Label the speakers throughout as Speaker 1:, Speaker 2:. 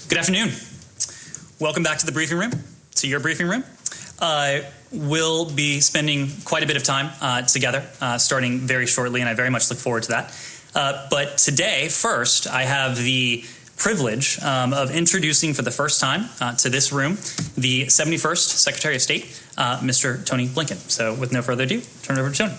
Speaker 1: Good afternoon. Welcome back to the briefing room, to your briefing room. We'll be spending quite a bit of time together starting very shortly, and I very much look forward to that. But today, first, I have the privilege of introducing for the first time to this room the 71st Secretary of State, Mr. Tony Blinken. So with no further ado, turn it over to Tony.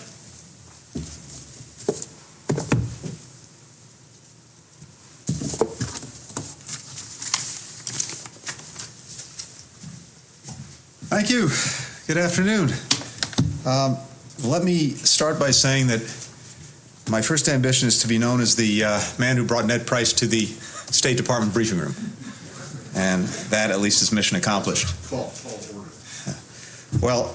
Speaker 2: Thank you. Good afternoon. Let me start by saying that my first ambition is to be known as the man who brought Ned Price to the State Department briefing room. And that, at least, is mission accomplished. Well,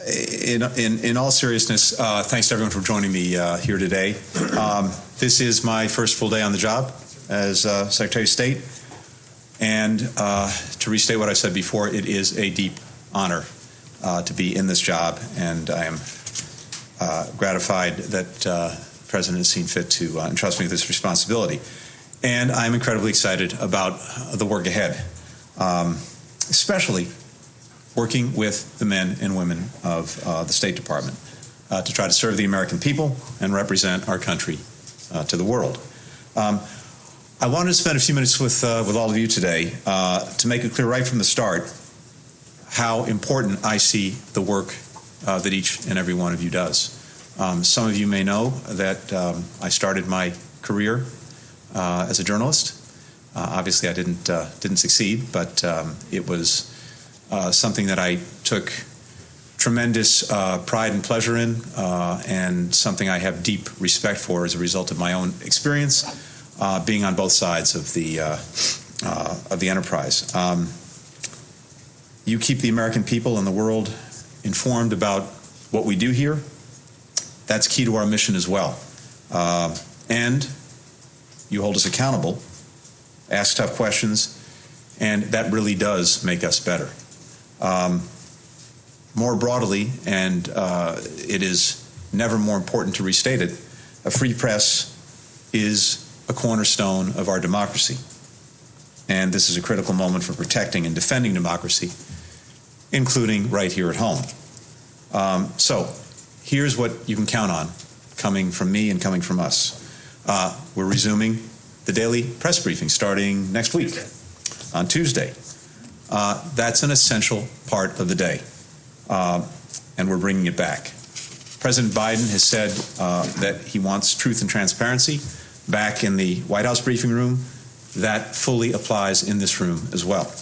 Speaker 2: in all seriousness, thanks to everyone for joining me here today. This is my first full day on the job as Secretary of State. And to restate what I said before, it is a deep honor to be in this job, and I am gratified that the President has seen fit to entrust me with this responsibility. And I'm incredibly excited about the work ahead, especially working with the men and women of the State Department to try to serve the American people and represent our country to the world. I wanted to spend a few minutes with all of you today to make it clear right from the start how important I see the work that each and every one of you does. Some of you may know that I started my career as a journalist. Obviously, I didn't succeed, but it was something that I took tremendous pride and pleasure in, and something I have deep respect for as a result of my own experience. Being on both sides of the enterprise. You keep the American people and the world informed about what we do here. That's key to our mission as well. And you hold us accountable, ask tough questions, and that really does make us better. More broadly, and it is never more important to restate it, a free press is a cornerstone of our democracy. And this is a critical moment for protecting and defending democracy, including right here at home. So here's what you can count on coming from me and coming from us. We're resuming the daily press briefing starting next week on Tuesday. That's an essential part of the day, and we're bringing it back. President Biden has said that he wants truth and transparency back in the White House briefing room. That fully applies in this room as well.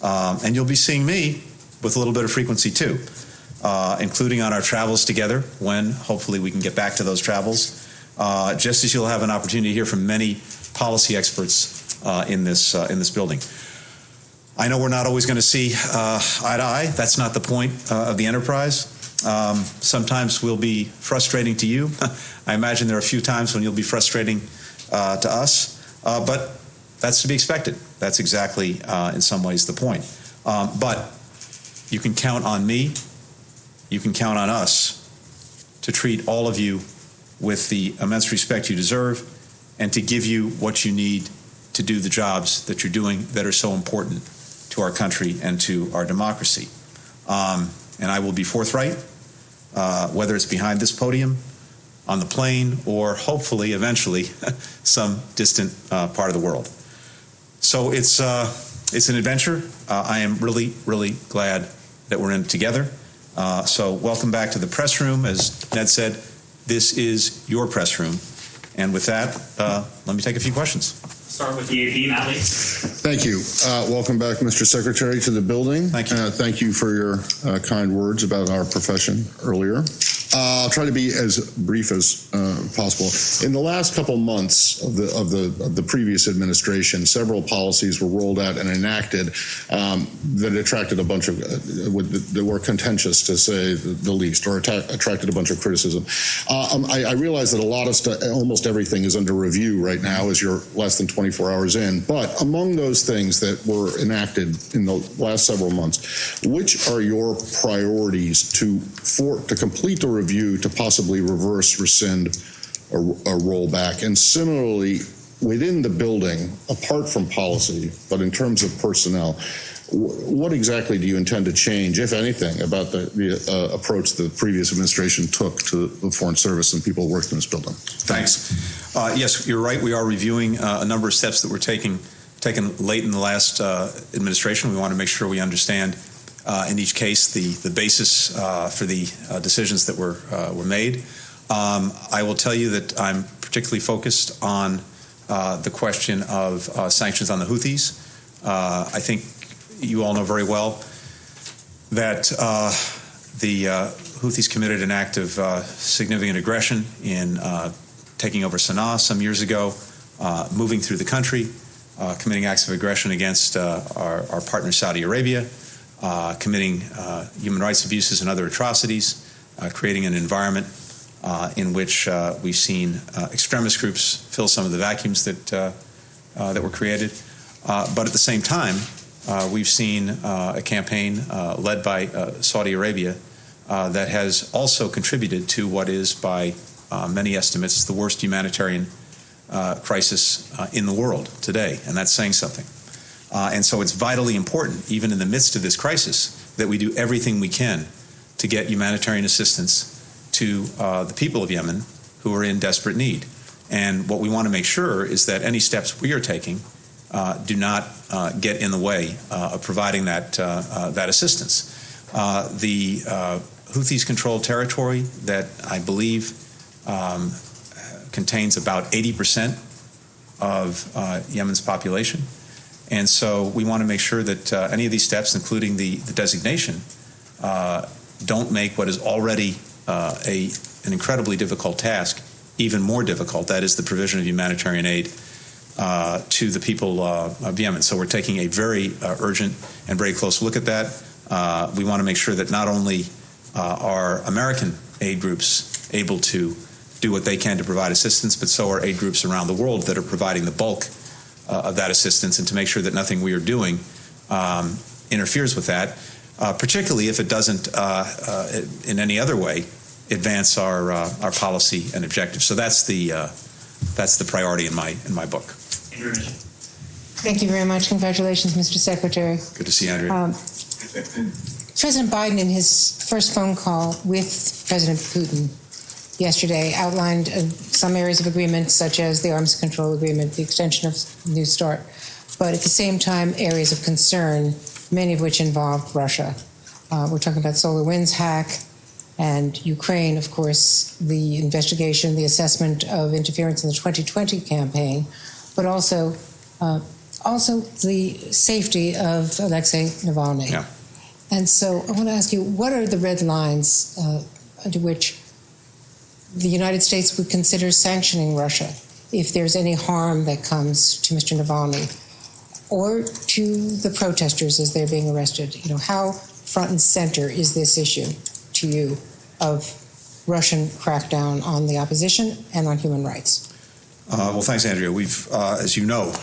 Speaker 2: And you'll be seeing me with a little bit of frequency too, including on our travels together when hopefully we can get back to those travels, just as you'll have an opportunity to hear from many policy experts in this building. I know we're not always going to see eye to eye. That's not the point of the enterprise. Sometimes we'll be frustrating to you. I imagine there are a few times when you'll be frustrating to us, but that's to be expected. That's exactly, in some ways, the point. But you can count on me, you can count on us to treat all of you with the immense respect you deserve and to give you what you need to do the jobs that you're doing that are so important to our country and to our democracy. And I will be forthright, whether it's behind this podium, on the plane, or hopefully, eventually, some distant part of the world. So it's an adventure. I am really, really glad that we're in it together. So welcome back to the press room. As Ned said, this is your press room. And with that, let me take a few questions.
Speaker 1: Start with the AP, Matt Lee.
Speaker 3: Thank you. Welcome back, Mr. Secretary, to the building.
Speaker 2: Thank you.
Speaker 3: Thank you for your kind words about our profession earlier. I'll try to be as brief as possible. In the last couple months of the previous administration, several policies were rolled out and enacted that attracted a bunch of that were contentious, to say the least, or attracted a bunch of criticism. I realize that a lot of stuff, almost everything, is under review right now, as you're less than 24 hours in. But among those things that were enacted in the last several months, which are your priorities to complete the review, to possibly reverse, rescind, or roll back? And similarly, within the building, apart from policy, but in terms of personnel, what exactly do you intend to change, if anything, about the approach the previous administration took to the Foreign Service and people who worked in this building?
Speaker 2: Thanks. Yes, you're right. We are reviewing a number of steps that were taken late in the last administration. We want to make sure we understand in each case the basis for the decisions that were made. I will tell you that I'm particularly focused on the question of sanctions on the Houthis. I think you all know very well that the Houthis committed an act of significant aggression in taking over Sana'a some years ago, moving through the country, committing acts of aggression against our partner Saudi Arabia, committing human rights abuses and other atrocities, creating an environment in which we've seen extremist groups fill some of the vacuums that were created. But at the same time, we've seen a campaign led by Saudi Arabia that has also contributed to what is, by many estimates, the worst humanitarian crisis in the world today, and that's saying something. And so it's vitally important, even in the midst of this crisis, that we do everything we can to get humanitarian assistance to the people of Yemen who are in desperate need. And what we want to make sure is that any steps we are taking do not get in the way of providing that assistance. The Houthis-controlled territory that I believe contains about 80% of Yemen's population. And so we want to make sure that any of these steps, including the designation, don't make what is already an incredibly difficult task even more difficult. That is the provision of humanitarian aid to the people of Yemen. So we're taking a very urgent and very close look at that. We want to make sure that not only are American aid groups able to do what they can to provide assistance, but so are aid groups around the world that are providing the bulk of that assistance, and to make sure that nothing we are doing interferes with that, particularly if it doesn't in any other way advance our policy and objectives. So that's the priority in my book.
Speaker 4: Thank you very much. Congratulations, Mr. Secretary.
Speaker 2: Good to see you, Andrea.
Speaker 4: President Biden, in his first phone call with President Putin yesterday, outlined some areas of agreement, such as the arms control agreement, the extension of New START, but at the same time, areas of concern, many of which involve Russia. We're talking about SolarWinds hack and Ukraine, of course, the investigation, the assessment of interference in the 2020 campaign, but also the safety of Alexei Navalny.
Speaker 2: Yeah.
Speaker 4: And so I want to ask you, what are the red lines under which the United States would consider sanctioning Russia if there's any harm that comes to Mr. Navalny or to the protesters as they're being arrested? You know, how front and center is this issue to you of Russian crackdown on the opposition and on human rights?
Speaker 2: Well, thanks, Andrea. We've, as you know,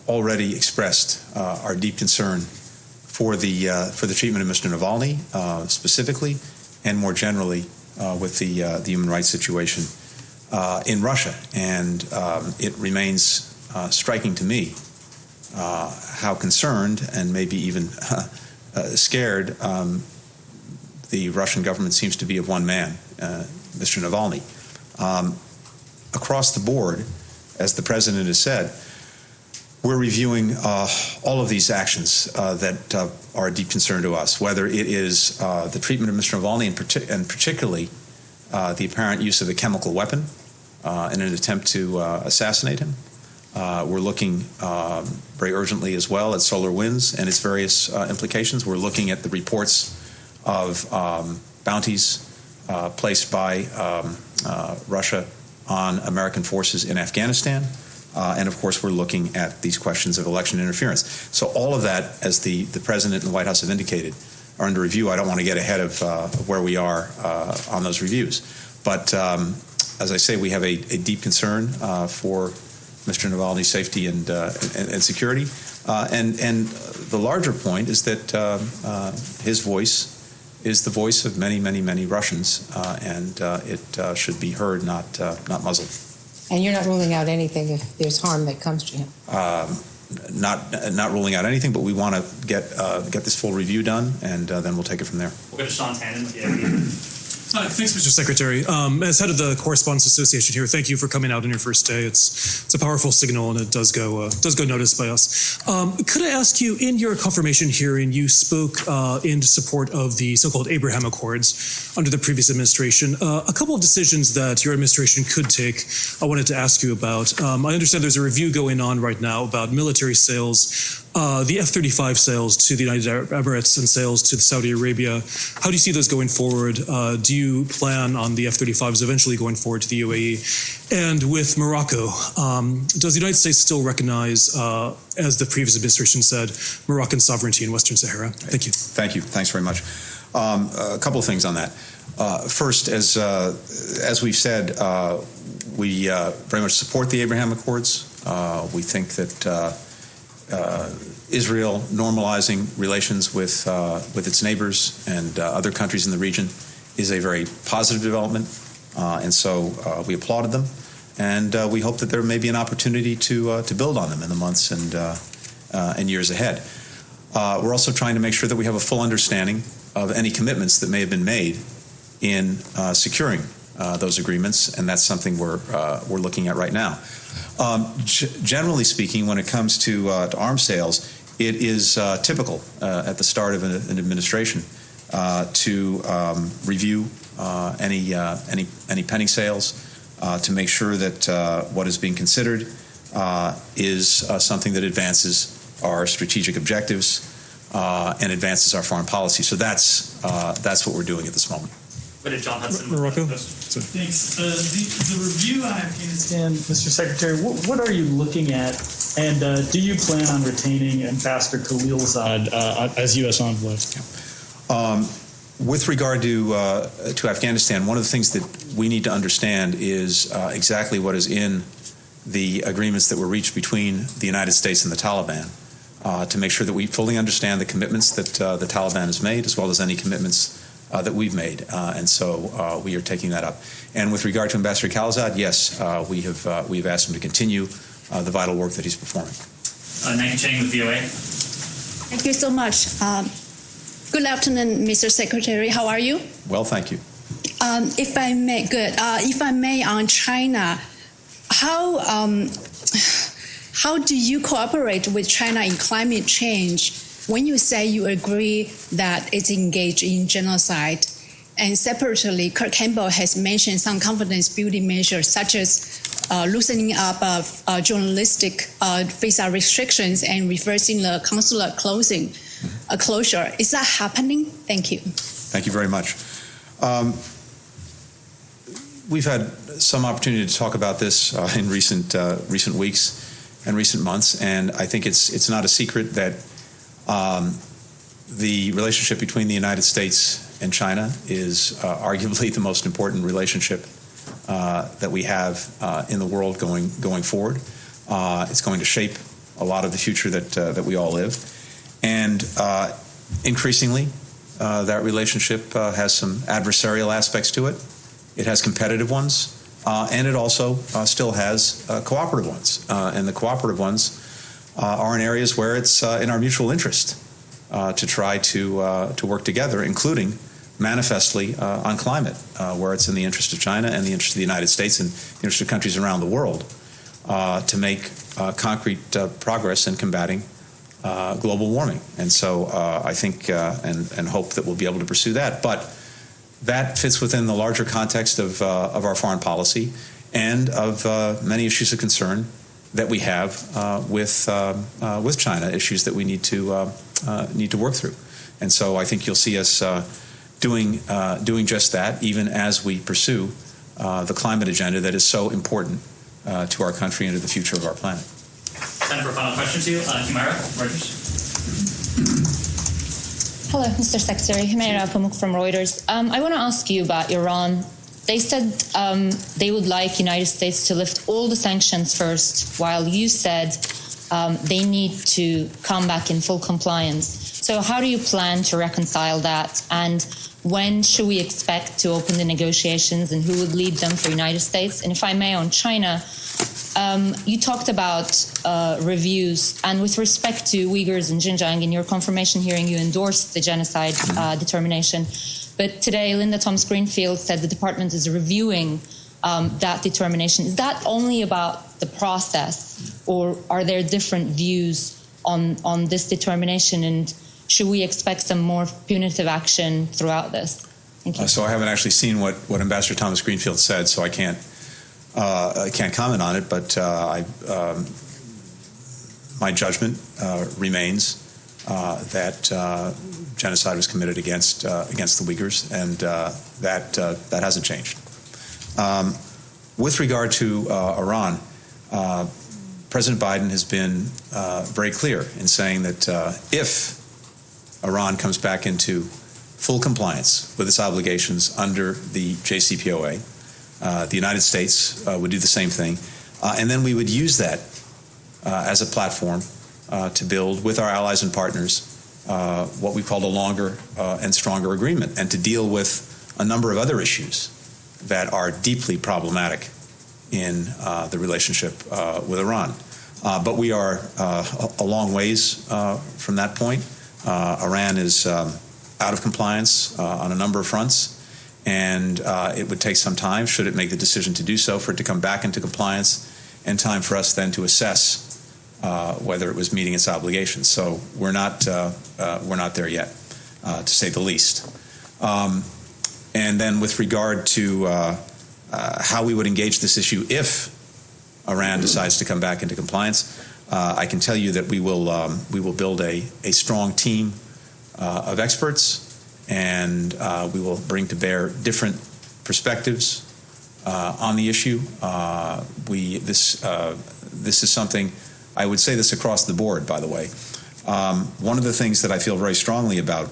Speaker 2: already expressed our deep concern for the treatment of Mr. Navalny specifically, and more generally with the human rights situation in Russia. And it remains striking to me how concerned and maybe even scared the Russian government seems to be of one man, Mr. Navalny. Across the board, as the president has said, we're reviewing all of these actions that are a deep concern to us, whether it is the treatment of Mr. Navalny and particularly the apparent use of a chemical weapon in an attempt to assassinate him. We're looking very urgently as well at SolarWinds and its various implications. We're looking at the reports of bounties placed by Russia on American forces in Afghanistan. And of course, we're looking at these questions of election interference. So all of that, as the President and the White House have indicated, are under review. I don't want to get ahead of where we are on those reviews. But as I say, we have a deep concern for Mr. Navalny's safety and security. And the larger point is that his voice is the voice of many, many, many Russians, and it should be heard, not muzzled.
Speaker 4: And you're not ruling out anything if there's harm that comes to him?
Speaker 2: Not ruling out anything, but we want to get this full review done, and then we'll take it from there.
Speaker 1: We'll go to Sean Tannen with the AIB.
Speaker 5: Thanks, Mr. Secretary. As head of the Correspondents Association here, thank you for coming out on your first day. It's a powerful signal, and it does go noticed by us. Could I ask you, in your confirmation hearing, you spoke in support of the so-called Abraham Accords under the previous administration. A couple of decisions that your administration could take, I wanted to ask you about. I understand there's a review going on right now about military sales, the F-35 sales to the United Arab Emirates and sales to Saudi Arabia. How do you see those going forward? Do you plan on the F-35s eventually going forward to the UAE? And with Morocco, does the United States still recognize, as the previous administration said, Moroccan sovereignty in Western Sahara? Thank you.
Speaker 2: Thank you. Thanks very much. A couple of things on that. First, as we've said, we very much support the Abraham Accords. We think that Israel normalizing relations with its neighbors and other countries in the region is a very positive development, and so we applauded them, and we hope that there may be an opportunity to build on them in the months and years ahead. We're also trying to make sure that we have a full understanding of any commitments that may have been made in securing those agreements, and that's something we're looking at right now. Generally speaking, when it comes to arms sales, it is typical at the start of an administration to review any pending sales, to make sure that what is being considered is something that advances our strategic objectives and advances our foreign policy. So that's what we're doing at this moment.
Speaker 1: Go to John Hudson.
Speaker 5: Morocco.
Speaker 6: Thanks. The review on Afghanistan, Mr. Secretary, what are you looking at, and do you plan on retaining Ambassador Khalilzad as U.S. envoy?
Speaker 2: With regard to Afghanistan, one of the things that we need to understand is exactly what is in the agreements that were reached between the United States and the Taliban, to make sure that we fully understand the commitments that the Taliban has made, as well as any commitments that we've made, and so we are taking that up. And with regard to Ambassador Khalilzad, yes, we have asked him to continue the vital work that he's performing.
Speaker 1: Nancy Chang with VOA.
Speaker 7: Thank you so much. Good afternoon, Mr. Secretary. How are you?
Speaker 2: Well, thank you.
Speaker 7: If I may, on China, how do you cooperate with China in climate change? When you say you agree that it's engaged in genocide, and separately, Kurt Campbell has mentioned some confidence-building measures, such as loosening up of journalistic visa restrictions and reversing the consular closure. Is that happening? Thank you.
Speaker 2: Thank you very much. We've had some opportunity to talk about this in recent weeks and recent months, and I think it's not a secret that the relationship between the United States and China is arguably the most important relationship that we have in the world going forward. It's going to shape a lot of the future that we all live, and increasingly that relationship has some adversarial aspects to it. It has competitive ones, and it also still has cooperative ones, and the cooperative ones are in areas where it's in our mutual interest to try to work together, including manifestly on climate, where it's in the interest of China and the interest of the United States and the interest of countries around the world to make concrete progress in combating global warming. And so I think and hope that we'll be able to pursue that. But that fits within the larger context of our foreign policy and of many issues of concern that we have with China, issues that we need to work through. And so I think you'll see us doing just that, even as we pursue the climate agenda that is so important to our country and to the future of our planet.
Speaker 1: Time for a final question to you, Humaira Reuters.
Speaker 8: Hello, Mr. Secretary. Humaira Pamuk from Reuters. I want to ask you about Iran. They said they would like United States to lift all the sanctions first, while you said they need to come back in full compliance. So how do you plan to reconcile that? And when should we expect to open the negotiations, and who would lead them for the United States? And if I may, on China, you talked about reviews, and with respect to Uyghurs and Xinjiang, in your confirmation hearing, you endorsed the genocide determination. But today, Linda Thomas-Greenfield said the department is reviewing that determination. Is that only about the process, or are there different views on this determination, and should we expect some more punitive action throughout this? Thank you.
Speaker 2: So I haven't actually seen what Ambassador Thomas-Greenfield said, so I can't comment on it, but my judgment remains that genocide was committed against the Uyghurs, and that hasn't changed. With regard to Iran, President Biden has been very clear in saying that if Iran comes back into full compliance with its obligations under the JCPOA, the United States would do the same thing, and then we would use that as a platform to build with our allies and partners what we call a longer and stronger agreement, and to deal with a number of other issues that are deeply problematic in the relationship with Iran. But we are a long ways from that point. Iran is out of compliance on a number of fronts, and it would take some time, should it make the decision to do so, for it to come back into compliance, and time for us then to assess whether it was meeting its obligations. So we're not there yet, to say the least. And then with regard to how we would engage this issue if Iran decides to come back into compliance, I can tell you that we will build a strong team of experts, and we will bring to bear different perspectives on the issue. This is something, I would say this across the board, by the way. One of the things that I feel very strongly about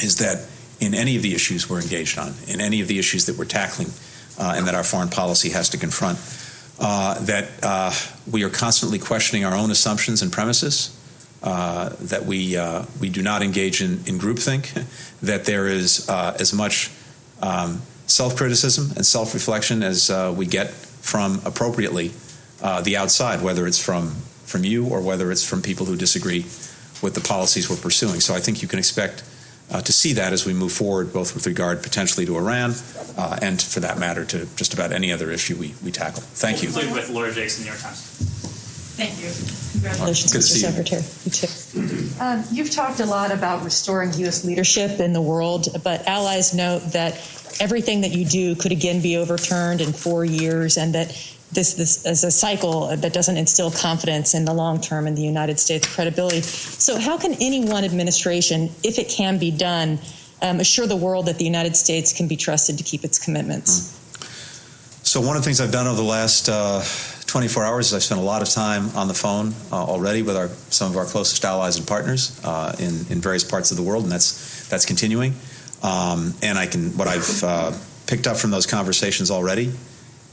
Speaker 2: is that in any of the issues we're engaged on, in any of the issues that we're tackling, and that our foreign policy has to confront, that we are constantly questioning our own assumptions and premises, that we do not engage in groupthink, that there is as much self-criticism and self-reflection as we get from, appropriately, the outside, whether it's from you or whether it's from people who disagree with the policies we're pursuing. So I think you can expect to see that as we move forward, both with regard potentially to Iran and, for that matter, to just about any other issue we tackle. Thank you.
Speaker 1: We'll conclude with Laura Jakes in the New York Times.
Speaker 9: Thank you. Congratulations,
Speaker 2: Good to
Speaker 9: Mr.
Speaker 2: see you.
Speaker 9: Secretary. You too. You've talked a lot about restoring U.S. leadership in the world, but allies note that everything that you do could again be overturned in 4 years, and that this is a cycle that doesn't instill confidence in the long term in the United States' credibility. So how can any one administration, if it can be done, assure the world that the United States can be trusted to keep its commitments?
Speaker 2: So one of the things I've done over the last 24 hours is I've spent a lot of time on the phone already with some of our closest allies and partners in various parts of the world, and that's continuing. And what I've picked up from those conversations already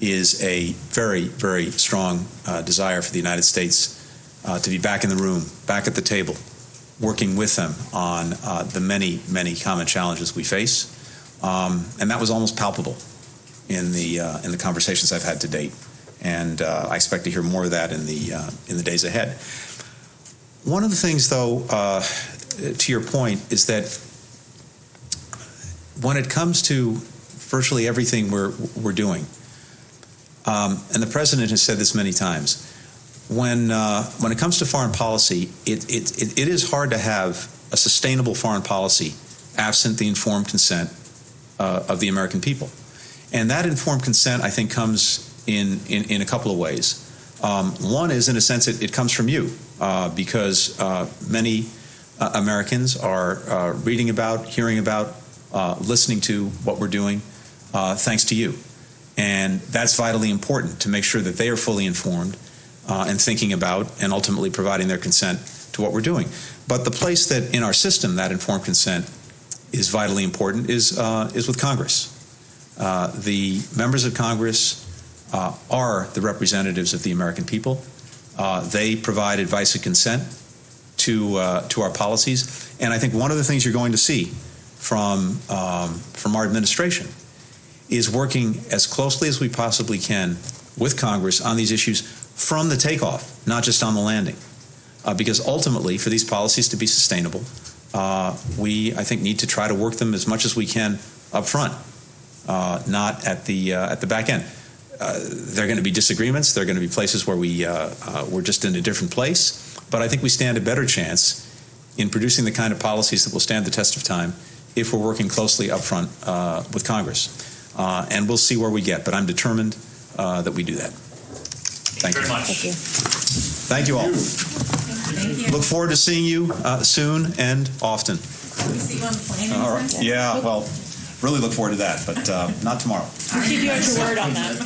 Speaker 2: is a very, very strong desire for the United States to be back in the room, back at the table, working with them on the many, many common challenges we face. And that was almost palpable in the conversations I've had to date. And I expect to hear more of that in the days ahead. One of the things, though, to your point, is that when it comes to virtually everything we're doing, and the president has said this many times, when it comes to foreign policy, it is hard to have a sustainable foreign policy absent the informed consent of the American people. And that informed consent, I think, comes in a couple of ways. One is, in a sense, it comes from you, because many Americans are reading about, hearing about, listening to what we're doing, thanks to you. And that's vitally important, to make sure that they are fully informed and thinking about and ultimately providing their consent to what we're doing. But the place that in our system that informed consent is vitally important is with Congress. The members of Congress are the representatives of the American people. They provide advice and consent to our policies. And I think one of the things you're going to see from our administration is working as closely as we possibly can with Congress on these issues from the takeoff, not just on the landing. Because ultimately, for these policies to be sustainable, we, I think, need to try to work them as much as we can up front, not at the back end. There are going to be disagreements. There are going to be places where we're just in a different place. But I think we stand a better chance in producing the kind of policies that will stand the test of time if we're working closely up front with Congress. And we'll see where we get. But I'm determined that we do that. Thank you
Speaker 1: very much.
Speaker 7: Thank you.
Speaker 2: Thank you all.
Speaker 9: Thank you.
Speaker 2: Look forward to seeing you soon and often.
Speaker 9: Can we see you on the plane
Speaker 2: All
Speaker 9: anytime?
Speaker 2: right. Yeah, well, really look forward to that, but not tomorrow.
Speaker 9: Keep you at your word on that.